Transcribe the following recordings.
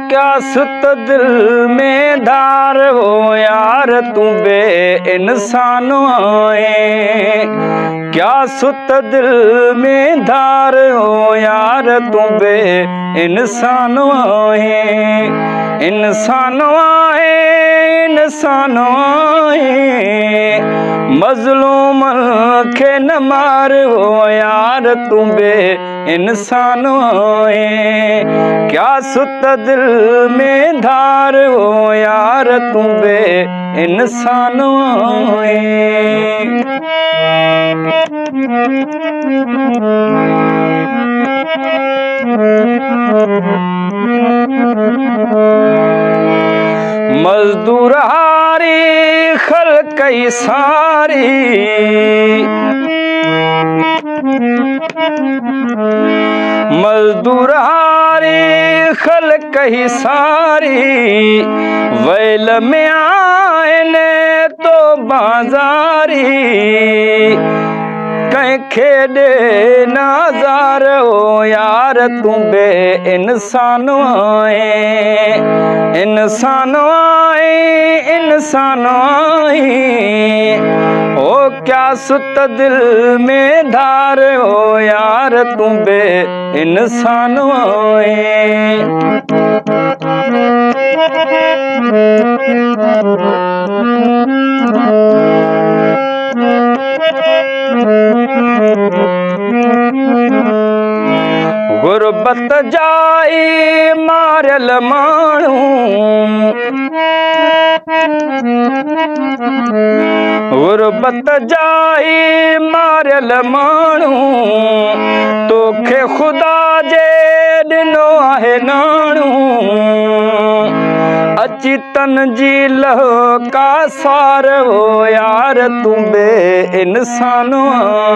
क्या सुत दिल में धार हो यार तू बे इंसान है। क्या सुत दिल में धार हो यार तू बे इंसान है। इंसान है इंसान है मजलूम खे न मार हो यार तू बे इंसान है। क्या सुत दिल में धार हो यार तू बे इंसान है। मजदूर हारी खल्क सारी मजदूर हारी खल्क सारी वैल में आए ने तो बाजारी कहीं खेडे नाजार हो यार तू बे इंसान है। इंसान है इंसान है ओ क्या सुत दिल में धार हो यार तू बे इंसान है। गुरबत जाई मारल माण्हू गुरबत जाई मारल माण्हू तोखे खुदा जे ॾिनो आहे नाणू अची तन जी लहो का सार हो यार तू बे इंसान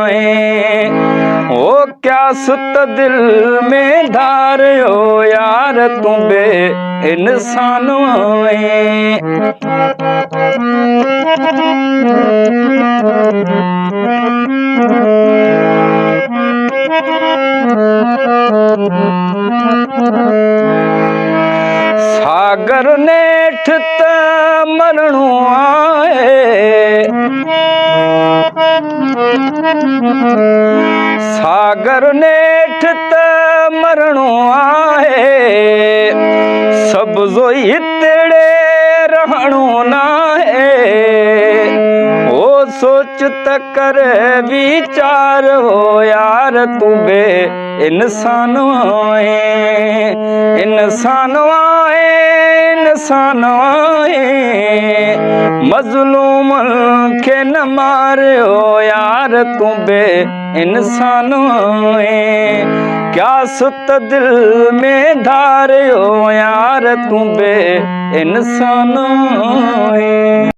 है। ओ क्या सुत दिल में धार हो यार तू बे इंसान है। सागर नेठ त मरणो आहे सागर नेठ त मरणो आहे सब जोई हितड़े रहणो नाहे। ओ सोच त कर विचार हो यार तू बे इंसान है। इंसान है इंसान है मजलूम खे न मार हो यार तू बे इंसान है। क्या सुत दिल में धार हो यार तू बे इंसान है।